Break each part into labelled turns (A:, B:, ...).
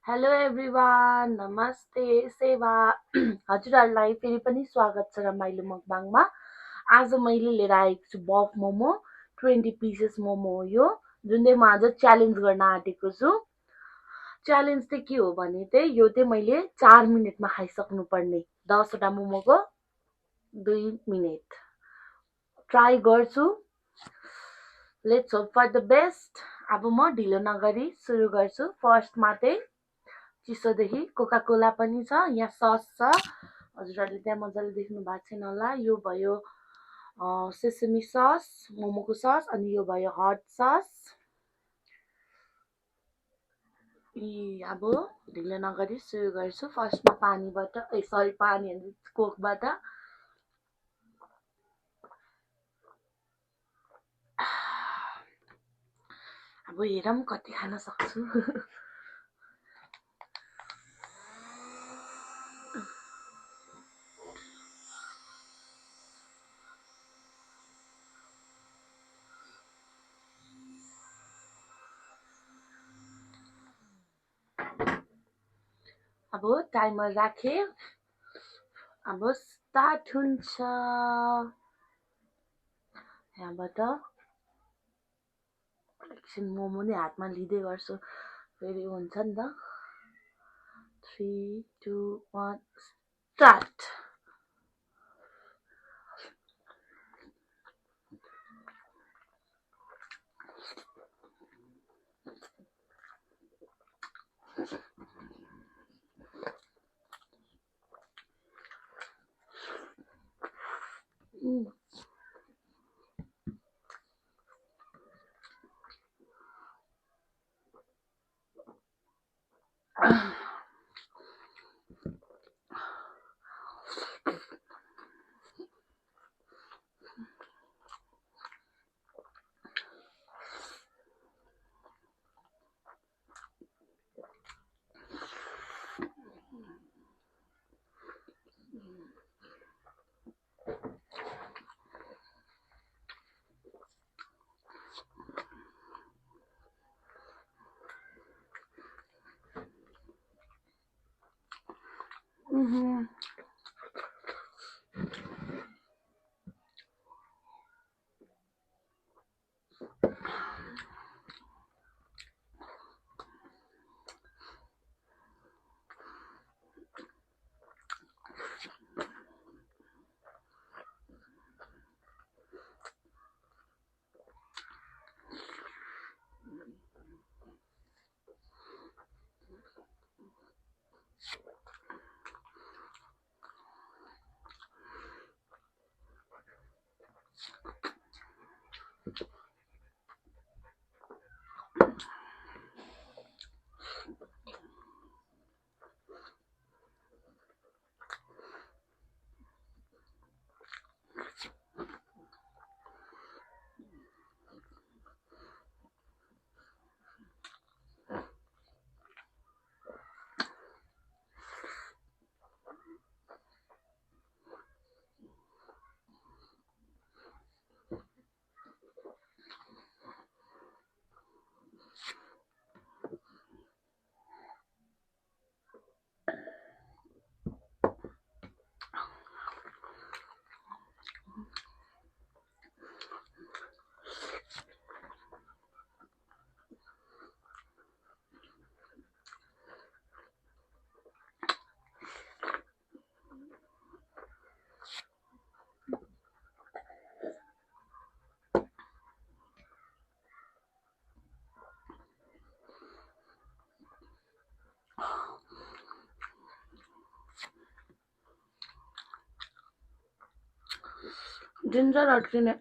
A: Hello everyone नमस्ते सेवा हजुरहरूलाई फेरि पनि स्वागत छ रमाइलो मकबाङमा। आज मैले लिएर आएको छु बफ मोमो 20 पिसेस मोमो हो यो, जुन चाहिँ म आज च्यालेन्ज गर्न आँटेको छु। च्यालेन्ज चाहिँ के हो भने चाहिँ यो चाहिँ मैले 4 मिनटमा खाइसक्नु पर्ने, 10वटा मोमोको 2 मिनट ट्राई गर्छु। Let's hope for the best. अब म ढिलो नगरी सुरु गर्छु। फर्स्टमा चाहिँ चिसोदेखि कोका कोला पनि छ, यहाँ सस छ, हजुरहरूले त्यहाँ मजाले देख्नु भएको छैन होला। यो भयो सेसमी सस, मोमोको सस, अनि यो भयो हट सस। अब ढिलो नगरी सुरु गर्छु। फर्स्टमा पानीबाट सरी पानी कोकबाट अब हेरौँ कति खान सक्छु। अब टाइमर राखेँ, अब स्टार्ट हुन्छ। यहाँबाट एकछिन मोमो नै हातमा लिँदै गर्छु, फेरि हुन्छ नि त। 3 2 1 स्टार्ट। जिन्जर अड्किने।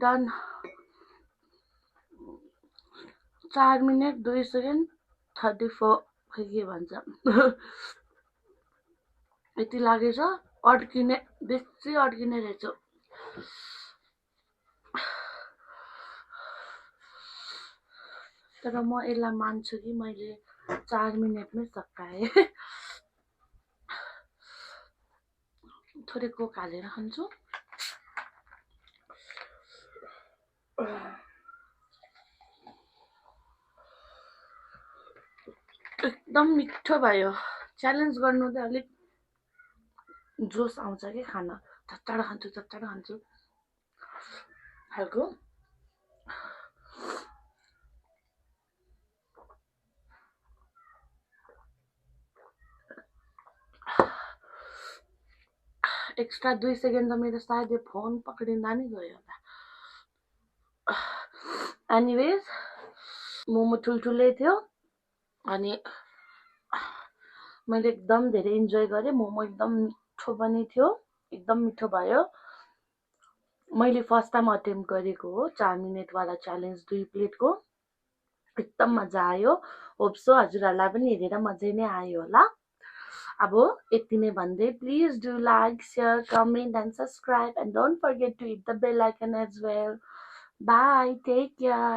A: डन 4 मिनट 2 सेकेन्ड 34 खै के भन्छ यति लागेछ अड्किने बेसी अड्किने रहेछ तर म यसलाई मान्छु कि मैले 4 मिनटमै सकाएँ थोरै कोक हालेर खान्छु एकदम मिठो भयो च्यालेन्ज गर्नु चाहिँ अलिक जोस आउँछ कि खान चट्टाडो खान्छु खालको एक्स्ट्रा 2 सेकेन्ड त मेरो सायद यो फोन पक्रिँदा नि गयो होला एनिवेज मोमो ठुल्ठुलै थियो अनि मैले एकदम धेरै इन्जोय गरेँ मोमो एकदम मिठो पनि थियो एकदम मिठो भयो मैले फर्स्ट टाइम अटेम्प गरेको हो 4 मिनटवाला च्यालेन्ज 2 प्लेटको एकदम मजा आयो होप्सो हजुरहरूलाई पनि हेरेर मजै नै आयो होला अब यति नै भन्दै please do like share comment and subscribe and don't forget to hit the bell icon as well bye take care